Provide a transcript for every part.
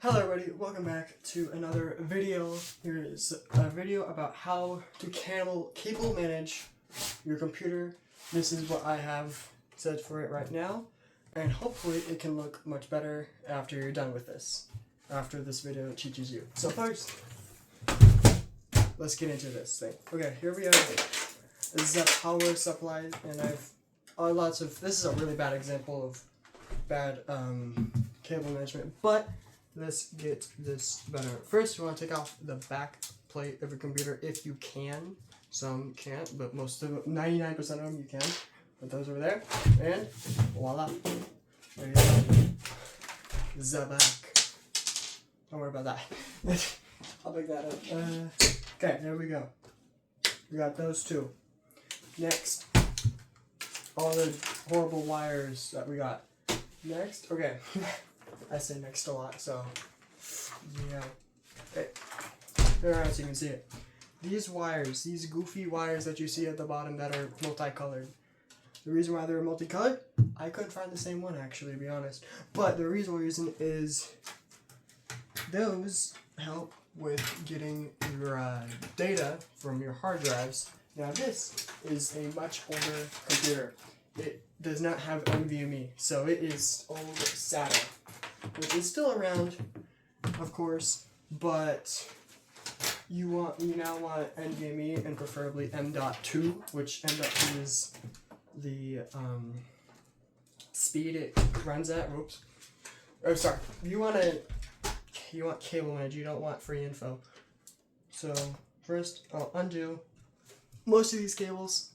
Hello everybody, welcome back to another video. Here is a video about how to cable manage your computer. This is what I have set for it right now, and hopefully it can look much better after you're done with this, after this video teaches you. So first, let's get into this thing. Okay, here we have the power supply, and this is a really bad example of bad cable management, but let's get this better. First, you want to take off the back plate of your computer if you can. Some can't, but 99% of them you can. Put those over there, and voila. There you go. The back. Don't worry about that. I'll pick that up. Okay, there we go. We got those two. Next, all the horrible wires that we got. Next, okay. I say next a lot, so yeah. Alright, so you can see it. These wires, these goofy wires that you see at the bottom that are multicolored. The reason why they're multicolored, I couldn't find the same one actually, to be honest. But the reason is those help with getting your data from your hard drives. Now this is a much older computer. It does not have NVMe, so it is old SATA, which is still around, of course, but you now want NVMe and preferably M.2, which M.2 is the speed it runs at. Oops. Oh, sorry. You want cable manage. You don't want free info. So first, I'll undo most of these cables.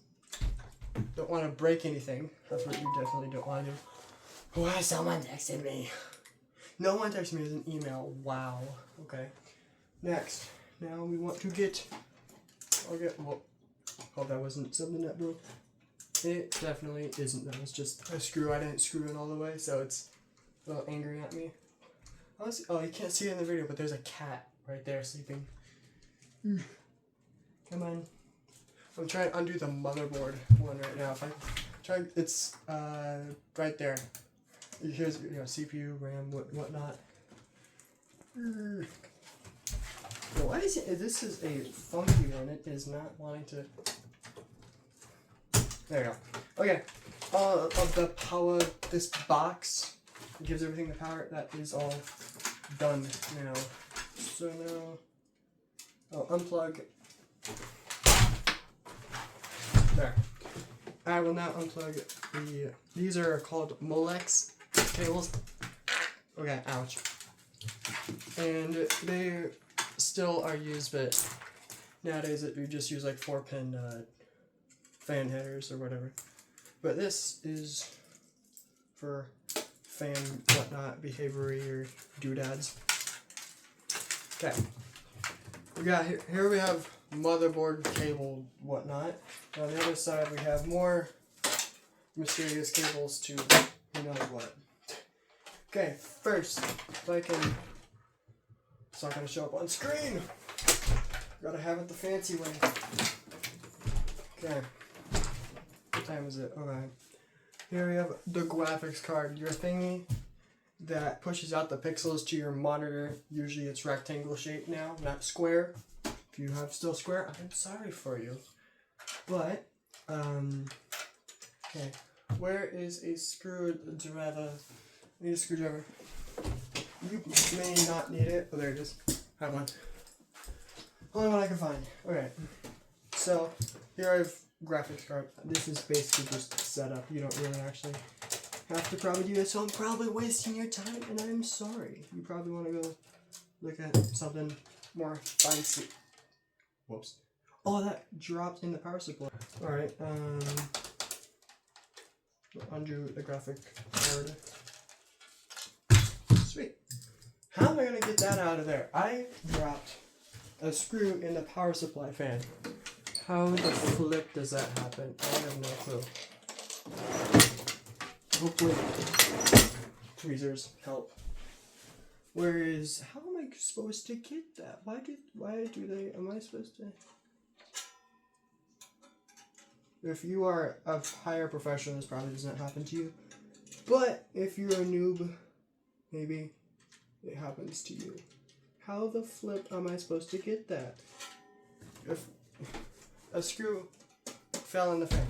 Don't want to break anything. That's what you definitely don't want to do. Why someone texted me? No one texted me as an email. Wow. Okay. Next. Now we want to get. Oh, that wasn't something that broke. It definitely isn't. That was just a screw. I didn't screw it all the way, so it's a little angry at me. Oh, you can't see it in the video, but there's a cat right there sleeping. Come on. I'm trying to undo the motherboard one right now. If I try, it's right there. Here's CPU, RAM, whatnot. Why is it? This is a funky one. It is not wanting to. There you go. Okay. All of the power. This box gives everything the power. That is all done now. So now I'll unplug. There. I will now unplug these are called Molex cables. Okay, ouch. And they still are used, but nowadays we just use like 4-pin fan headers or whatever. But this is for fan whatnot, behaviory or doodads. Okay. We got here we have motherboard cable whatnot. On the other side we have more mysterious cables to who knows what. Okay, first, if I can, it's not going to show up on screen. Gotta have it the fancy way. Okay, what time is it? Okay, here we have the graphics card, your thingy that pushes out the pixels to your monitor. Usually it's rectangle shape now, not square. If you have still square, I'm sorry for you. But, okay, where is a screwdriver? I need a screwdriver. You may not need it. Oh, there it is. I have one. Only one I can find. Okay, so here I have graphics card. This is basically just setup. You don't really actually have to probably do this, so I'm probably wasting your time, and I'm sorry. You probably want to go look at something more fancy. Whoops. Oh, that dropped in the power supply. Alright, undo the graphic card. Sweet. How am I going to get that out of there? I dropped a screw in the power supply fan. How the flip does that happen? I have no clue. Hopefully tweezers help. How am I supposed to get that? Am I supposed to? If you are a higher professional, this probably doesn't happen to you. But if you're a noob, maybe it happens to you. How the flip am I supposed to get that? If a screw fell in the fan.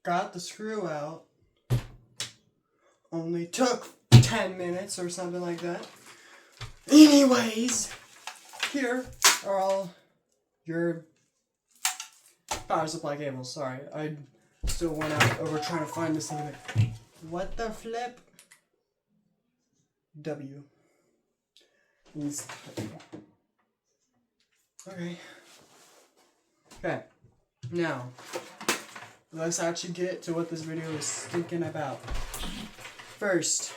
Got the screw out. Only took 10 minutes or something like that. Anyways, here are all your power supply cables. Sorry, I still went out over trying to find this thing. What the flip? W. Okay. Okay. Now, let's actually get to what this video is thinking about. First,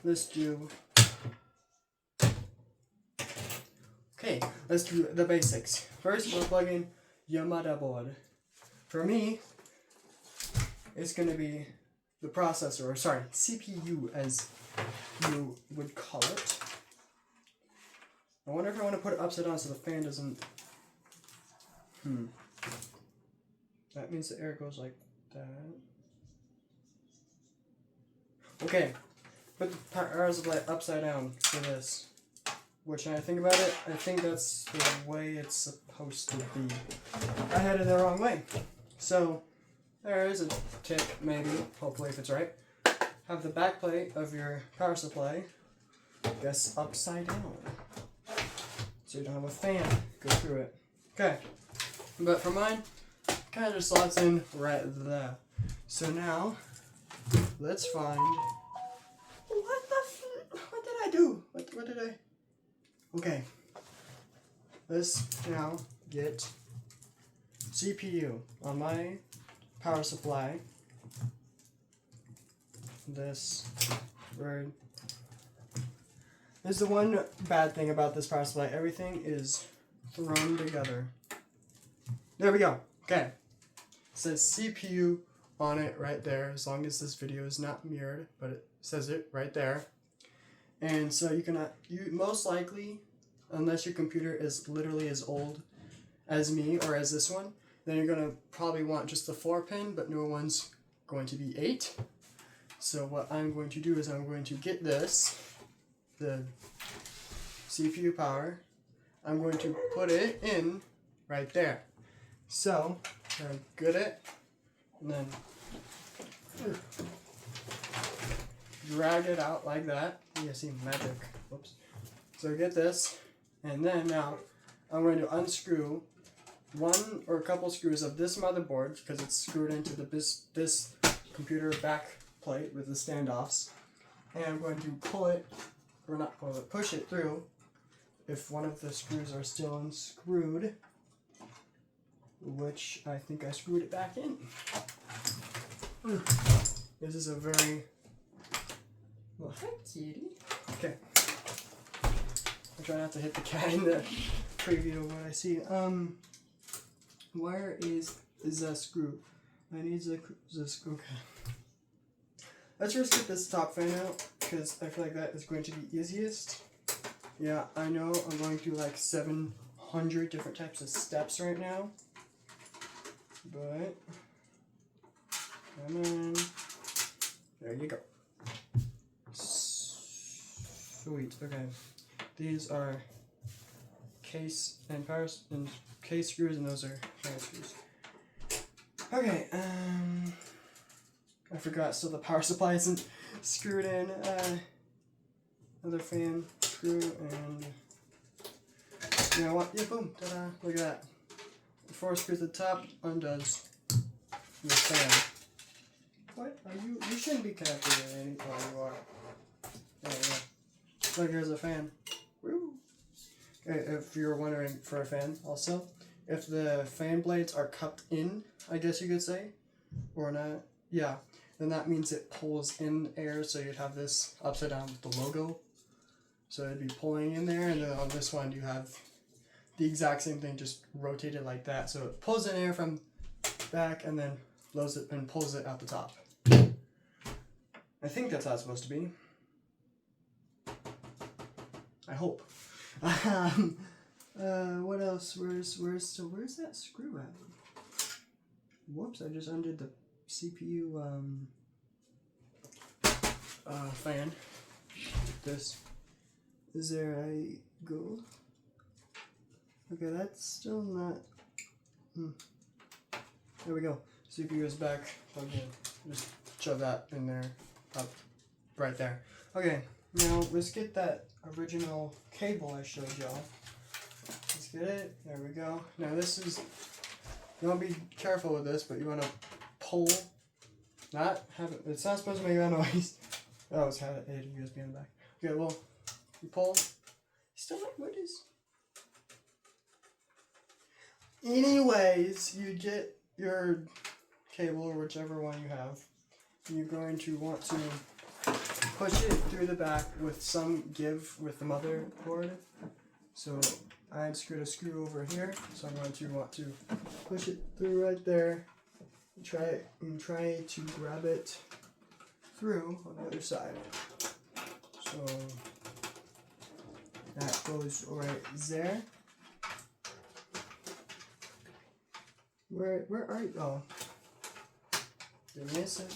let's do... Okay, let's do the basics. First, we're plugging your motherboard. For me, it's going to be the processor, or sorry, CPU as you would call it. I wonder if I want to put it upside down so the fan doesn't... That means the air goes like that. Okay, put the power supply upside down for this. Which, when I think about it, I think that's the way it's supposed to be. I had it the wrong way. So, there is a tip, maybe, hopefully if it's right. Have the back plate of your power supply, I guess, upside down. So you don't have a fan go through it. Okay, but for mine, kind of just slots in right there. So now, let's find... What did I do? What did I... Okay, let's now get CPU on my power supply. This word. There's the one bad thing about this power supply. Everything is thrown together. There we go. Okay. It says CPU on it right there, as long as this video is not mirrored, but it says it right there. And so you cannot, most likely, unless your computer is literally as old as me or as this one, then you're going to probably want just the 4-pin, but newer one's going to be 8. So what I'm going to do is I'm going to get this, the CPU power, I'm going to put it in right there. So, I'm going to get it, and then drag it out like that. You see magic. Whoops. So get this, and then now I'm going to unscrew one or a couple screws of this motherboard because it's screwed into this computer back plate with the standoffs, and I'm going to pull it, or not pull it, push it through if one of the screws are still unscrewed, which I think I screwed it back in. This is a very... Well, hi, kitty. Okay. I try not to hit the cat in the preview of what I see. Where is the screw? I need the screw. Okay. Let's first get this top fan out, because I feel like that is going to be easiest. Yeah, I know I'm going through like 700 different types of steps right now. But, come on. There you go. Sweet, okay. These are case and power and case screws, and those are fan screws. Okay, I forgot, so the power supply isn't screwed in. Another fan screw, and you know what? Yeah, boom, ta-da, look at that. The 4 screws at the top undoes the fan. What are you? You shouldn't be connected to any point you are. There you go. Look, here's a fan. Woo. Okay, if you're wondering for a fan, also, if the fan blades are cupped in, I guess you could say, or not, yeah, then that means it pulls in air, so you'd have this upside down with the logo. So it'd be pulling in there, and then on this one you have the exact same thing, just rotated like that. So it pulls in air from back and then blows it and pulls it out the top. I think that's how it's supposed to be. I hope. What else? Where's that screw at? Whoops, I just undid the CPU fan. This. Is there a go? Okay, that's still not. There we go. CPU is back plugged in. Just shove that in there, up, right there. Okay, now let's get that original cable I showed y'all. Let's get it. There we go. Now this is. You want to be careful with this, but you want to pull. Not have it. It's not supposed to make that noise. Oh, it's had a USB in the back. Okay, well, you pull. Still, what is? Anyways, you get your cable or whichever one you have. You're going to want to push it through the back with some give with the motherboard. So I unscrewed a screw over here, so I'm going to want to push it through right there. Try to grab it through on the other side. So that goes right there. Where are you? Oh, give me a sec.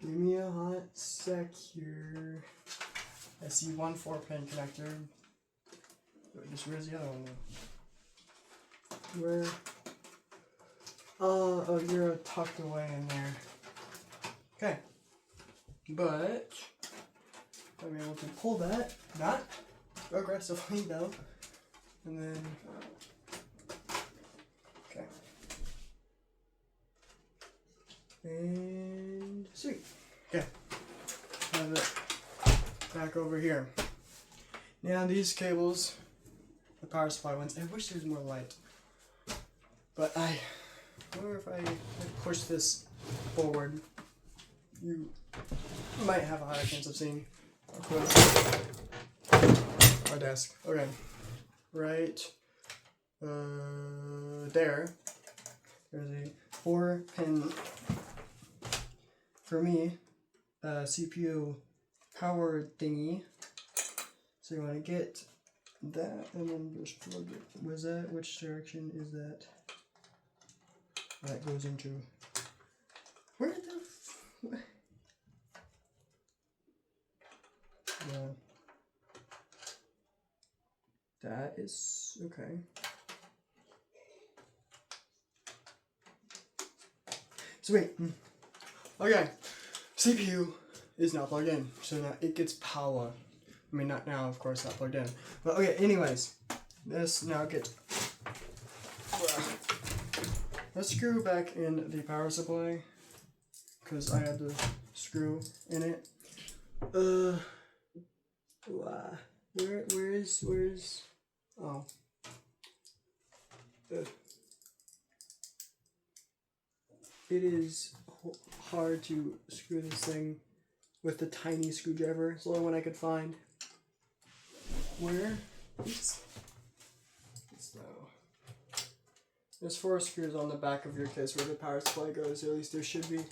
Give me a hot sec here. I see one 4-pin connector. Just where's the other one though? Where? Oh, you're tucked away in there. Okay. But I'm able to pull that, not aggressively though. And then, okay. And sweet. Okay. Have it back over here. Now these cables, the power supply ones, I wish there was more light. But I wonder if I push this forward, you might have a higher chance of seeing our desk. Okay, right there. There's a 4-pin for me CPU power thingy. So you want to get that and then just plug it. Was that? Which direction is that? That goes into. Where the? Yeah. That is okay. Sweet. Okay. CPU is now plugged in, so now it gets power. I mean, not now, of course, not plugged in. But okay, anyways, this now gets. Let's screw back in the power supply because I had the screw in it. Where's oh. It is hard to screw this thing with the tiny screwdriver. It's the only one I could find. Where is it's though? There's 4 screws on the back of your case where the power supply goes, or at least there should be.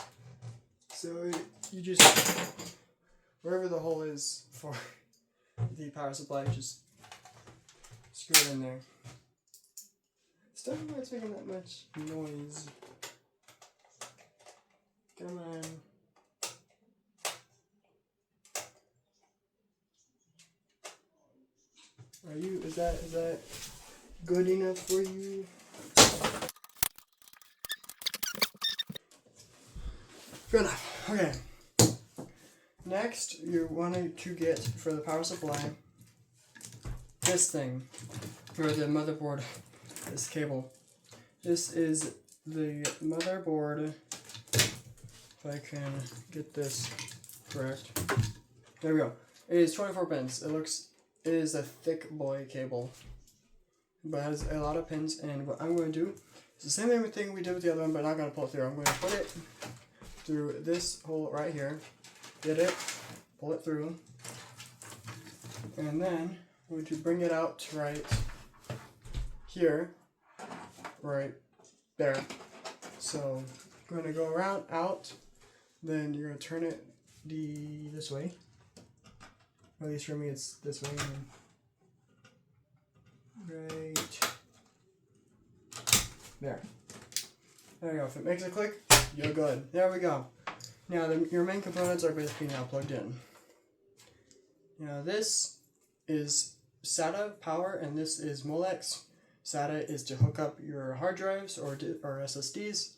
So you just, wherever the hole is for the power supply, just screw it in there. Still don't know why it's making that much noise. Come on. Is that good enough for you? Good enough. Okay. Next, you want to get for the power supply this thing for the motherboard. This cable. This is the motherboard. If I can get this correct. There we go. It is 24 pins. It is a thick boy cable, but it has a lot of pins. And what I'm going to do is the same thing we did with the other one, but I'm not going to pull it through. I'm going to put it through this hole right here. Get it, pull it through, and then I'm going to bring it out right here, right there. So I'm going to go around, out, then you're going to turn it this way. At least for me it's this way, and right there. There you go. If it makes a click, you're good. There we go. Now your main components are basically now plugged in. Now this is SATA power and this is Molex. SATA is to hook up your hard drives or SSDs,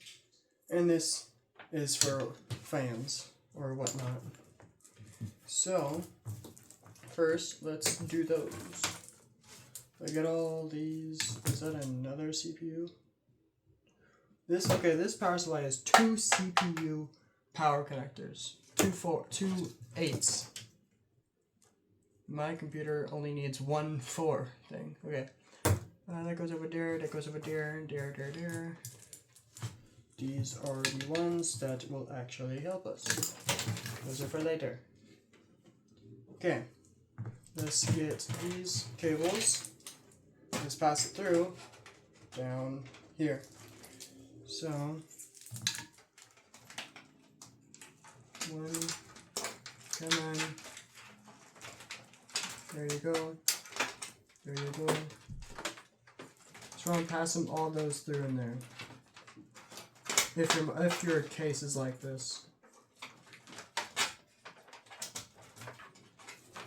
and this is for fans or whatnot. So first, let's do those. I get all these. Is that another CPU? This power supply has 2 CPU power connectors. 2 8s. My computer only needs 1 4 thing. Okay. That goes over there, that goes over there, there. These are the ones that will actually help us. Those are for later. Okay. Let's get these cables. Let's pass it through down here. So, one, come on. There you go. There you go. So I'm passing all those through in there. If your case is like this.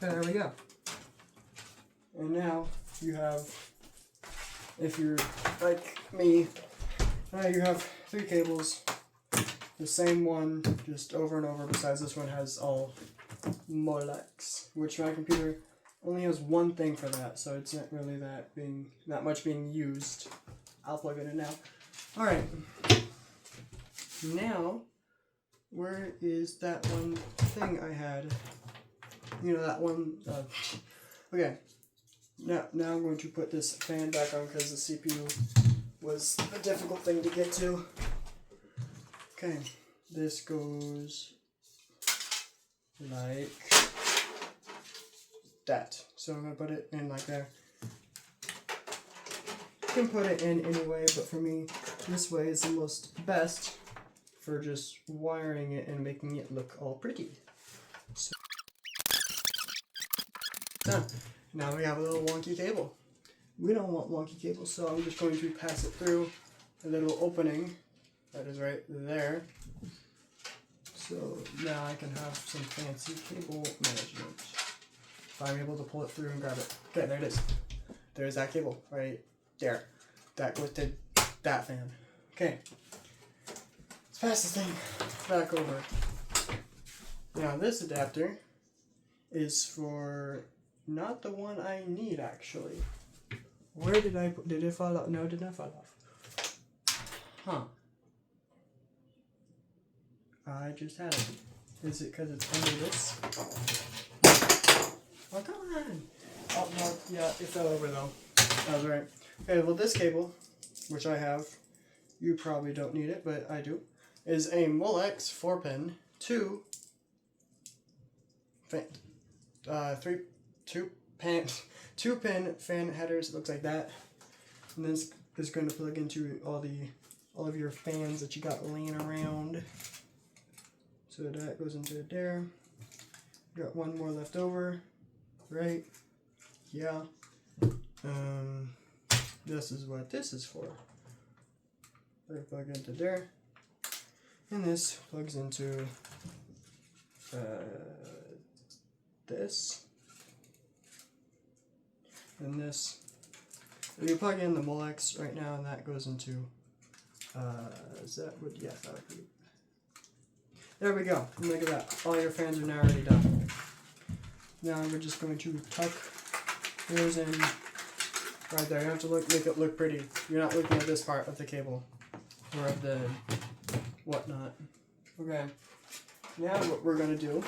Okay, there we go. And now you have, if you're like me, now you have 3 cables, the same one, just over and over, besides this one has all Molex, which my computer only has 1 thing for that, so it's not really that much being used. I'll plug it in now. Alright. Now, where is that one thing I had? You know, that one, okay. Now I'm going to put this fan back on because the CPU was a difficult thing to get to. Okay, this goes like that. So I'm going to put it in like there. You can put it in any way, but for me, this way is the most best for just wiring it and making it look all pretty. So, now we have a little wonky cable. We don't want wonky cables, so I'm just going to pass it through a little opening that is right there. So now I can have some fancy cable management. If I'm able to pull it through and grab it. Okay, there it is. There's that cable right there. That goes to that fan. Okay. Let's pass this thing back over. Now this adapter is for not the one I need actually. Where did I put, did it fall off? No, it did not fall off. Huh. I just had it. Is it because it's under this? Oh, come on. Oh, no, yeah, it fell over though. That was right. Okay, well this cable, which I have, you probably don't need it, but I do, is a Molex 4-pin, 2-pin fan headers. It looks like that. And this is going to plug into all of your fans that you got laying around. So that goes into there. Got one more left over, right? Yeah. This is what this is for. They plug into there, and this plugs into this, and this. You plug in the Molex right now, and that goes into. Is that what? Yeah, that would be. There we go. Look at that. All your fans are now already done. Now we're just going to tuck yours in right there. You have to make it look pretty. You're not looking at this part of the cable or of the whatnot. Okay. Now what we're going to do,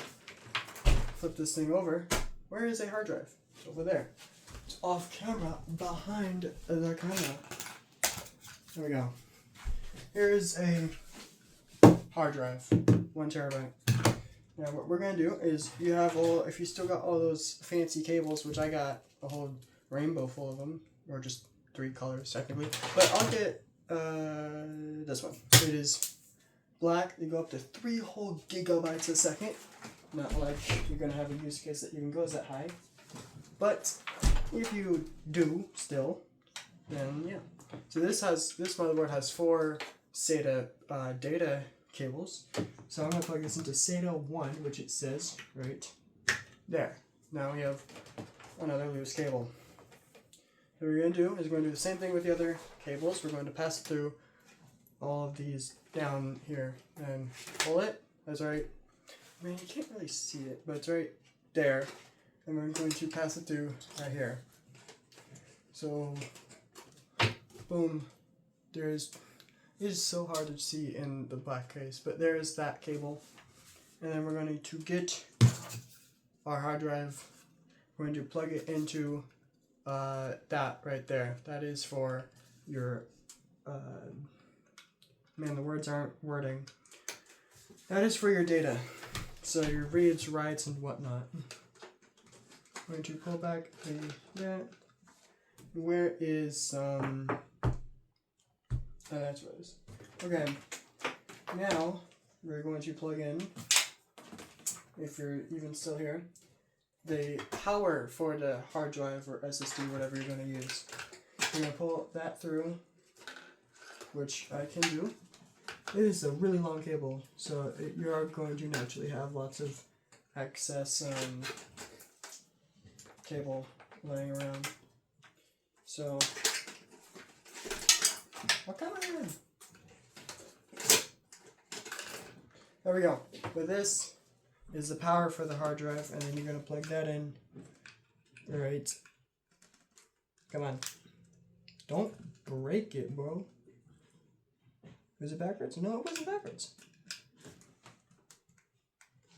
flip this thing over. Where is a hard drive? It's over there. It's off camera behind the camera. There we go. Here's a hard drive, 1 terabyte. Now what we're gonna do is, you have if you still got all those fancy cables, which I got a whole rainbow full of them, or just 3 colors technically, but I'll get this one. It is black. They go up to 3 whole gigabytes a second. Not like you're gonna have a use case that even goes that high, but if you do still, then yeah. So this motherboard has 4 SATA data cables. So I'm gonna plug this into SATA 1, which it says right there. Now we have another loose cable. What we're going to do is we're going to do the same thing with the other cables. We're going to pass it through all of these down here and pull it. That's right. I mean, you can't really see it, but it's right there. And we're going to pass it through right here. So, boom. It is so hard to see in the black case, but there is that cable. And then we're going to get our hard drive. We're going to plug it into that right there. That is for your man, the words aren't wording. That is for your data, so your reads, writes, and whatnot. I'm going to pull back that. Where is oh, that's what it is. Okay, now we're going to plug in, if you're even still here, the power for the hard drive or SSD, whatever you're going to use. You're going to pull that through, which I can do. It is a really long cable, so you are going to naturally have lots of excess cable laying around. So, oh, come on! There we go. With this is the power for the hard drive, and then you're going to plug that in. Alright. Come on. Don't break it, bro. Was it backwards? No, it wasn't backwards.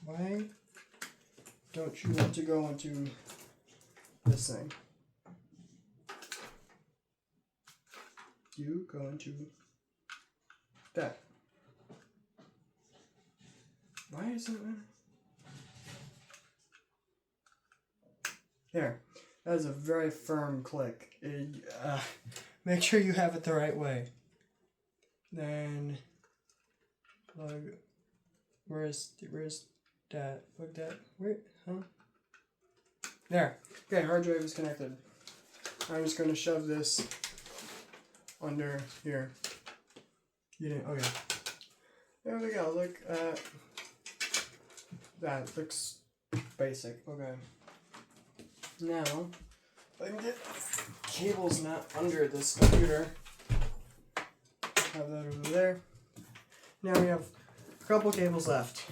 Why don't you want to go into this thing? You go into that. Why isn't it? There. That is a very firm click. Make sure you have it the right way. Then plug. Where's that? Plug that. Where? Huh? There. Okay, hard drive is connected. I'm just gonna shove this under here. You didn't. Okay. There we go. Look at that. Looks basic. Okay. Now, if I can get cables not under this computer. Have that over there. Now we have a couple cables left.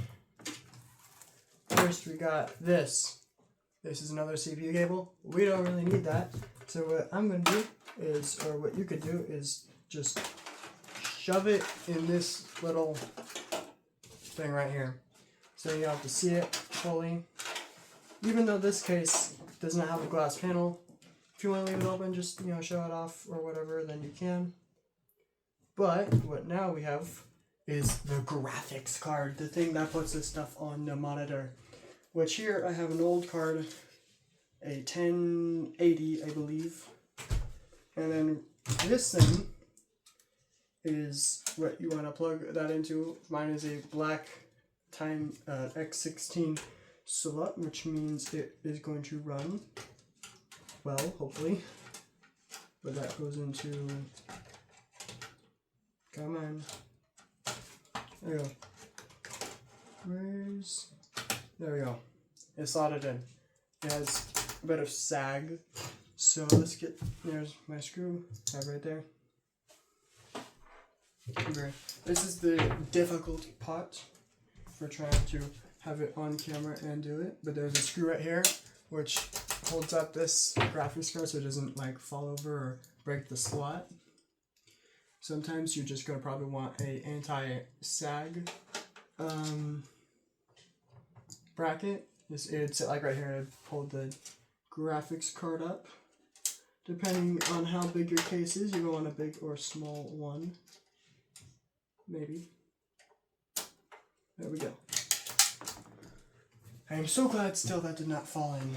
First we got this. This is another CPU cable. We don't really need that. So what I'm going to do is, or what you could do is just shove it in this little thing right here. So you have to see it fully. Even though this case does not have a glass panel, if you want to leave it open, just show it off or whatever, then you can. But what now we have is the graphics card, the thing that puts this stuff on the monitor. Which here I have an old card, a 1080, I believe. And then this thing is what you want to plug that into. Mine is a black Time X16 slot, which means it is going to run well, hopefully. But that goes into. Come on. There we go. There we go. It's slotted in. It has a bit of sag. So let's get, there's my screw. I have right there. This is the difficult part for trying to have it on camera and do it. But there's a screw right here which holds up this graphics card so it doesn't fall over or break the slot. Sometimes you're just going to probably want a anti-sag bracket. It'd sit right here and hold the graphics card up. Depending on how big your case is, you go on a big or small one. Maybe. There we go. I am so glad still that did not fall in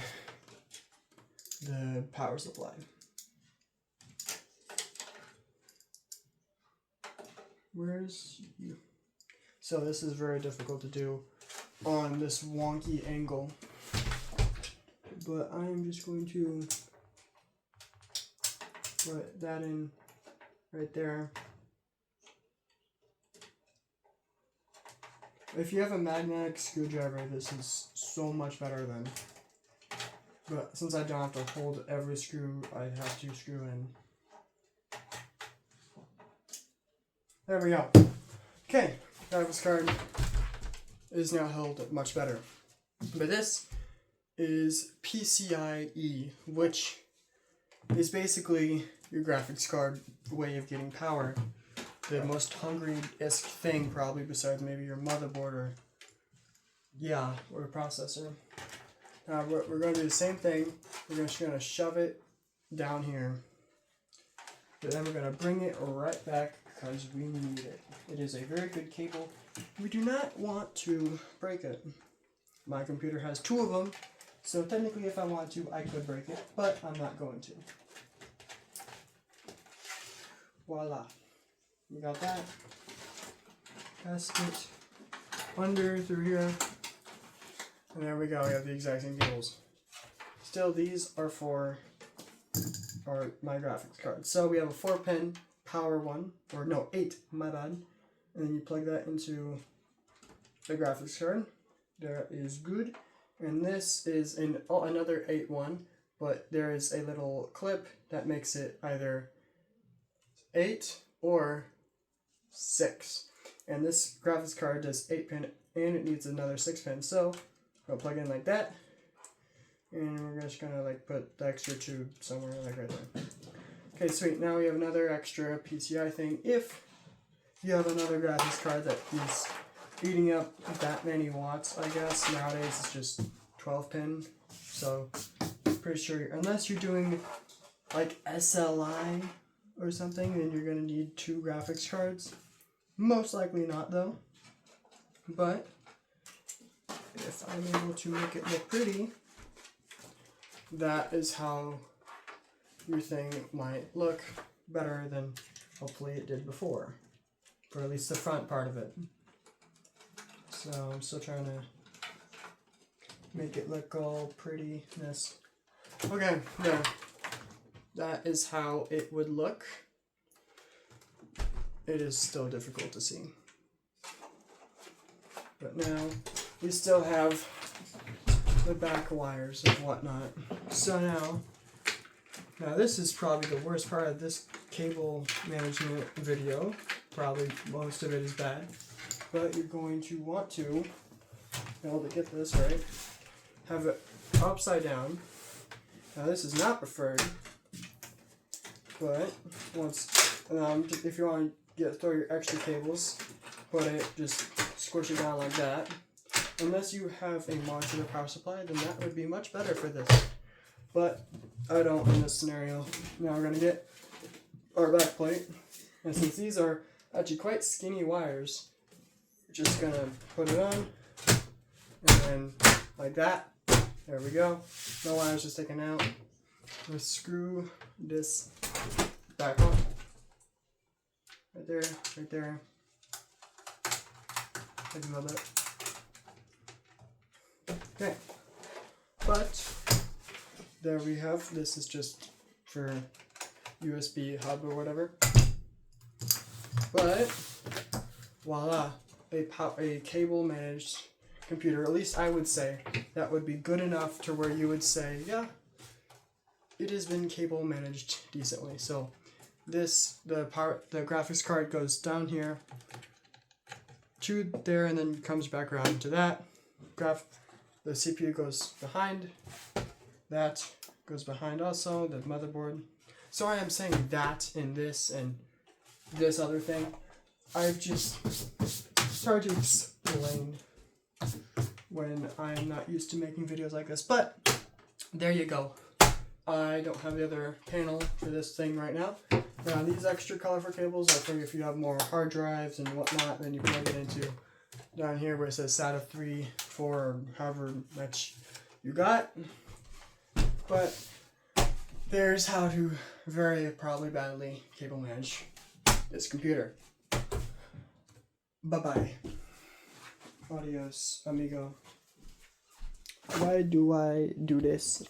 the power supply. Where's you? So this is very difficult to do on this wonky angle. But I am just going to put that in right there. If you have a magnetic screwdriver, this is so much better than. But since I don't have to hold every screw, I have to screw in. There we go. Okay, graphics card is now held much better. But this is PCIe, which is basically your graphics card way of getting power. The most hungry-esque thing, probably, besides maybe your motherboard or a processor. Now we're going to do the same thing. We're just going to shove it down here. But then we're going to bring it right back because we need it. It is a very good cable. We do not want to break it. My computer has 2 of them, so technically if I want to, I could break it, but I'm not going to. Voila. We got that. Pass it under through here. And there we go, we have the exact same cables. Still, these are for my graphics card. So we have a 4-pin power one, or no, 8, my bad. And then you plug that into the graphics card. That is good. And this is another 8 one, but there is a little clip that makes it either 8 or 6. And this graphics card does 8-pin and it needs another 6-pin. So I'll plug in like that. And we're just gonna like put the extra tube somewhere like right there. Okay, sweet. Now we have another extra PCI thing. If you have another graphics card that is eating up that many watts, I guess nowadays it's just 12-pin. So pretty sure, unless you're doing like SLI or something, then you're gonna need 2 graphics cards. Most likely not though. But if I'm able to make it look pretty, that is how your thing might look better than hopefully it did before. Or at least the front part of it. So I'm still trying to make it look all prettiness. Okay, there. That is how it would look. It is still difficult to see. But now we still have the back wires and whatnot. So now this is probably the worst part of this cable management video. Probably most of it is bad. But you're going to want to, in order to get this right, have it upside down. Now this is not preferred, but if you want to throw your extra cables, just squish it down like that. Unless you have a modular power supply, then that would be much better for this. But I don't in this scenario. Now we're going to get our back plate. And since these are actually quite skinny wires, we're just going to put it on. And then like that. There we go. No wires just sticking out. Let's screw this back on. Right there, right there. Maybe a little bit. Okay, but there we have. This is just for USB hub or whatever. But voila, a cable managed computer. At least I would say that would be good enough to where you would say, yeah, it has been cable managed decently. So the graphics card goes down here to there and then comes back around to that. The CPU goes behind, that goes behind also, the motherboard. Sorry I'm saying that and this other thing. I've just started to explain when I'm not used to making videos like this, but there you go. I don't have the other panel for this thing right now. Now these extra colorful cables are for if you have more hard drives and whatnot, then you plug it into down here where it says SATA 3, 4, or however much you got. But there's how to very probably badly cable manage this computer. Bye-bye. Adios, amigo. Why do I do this?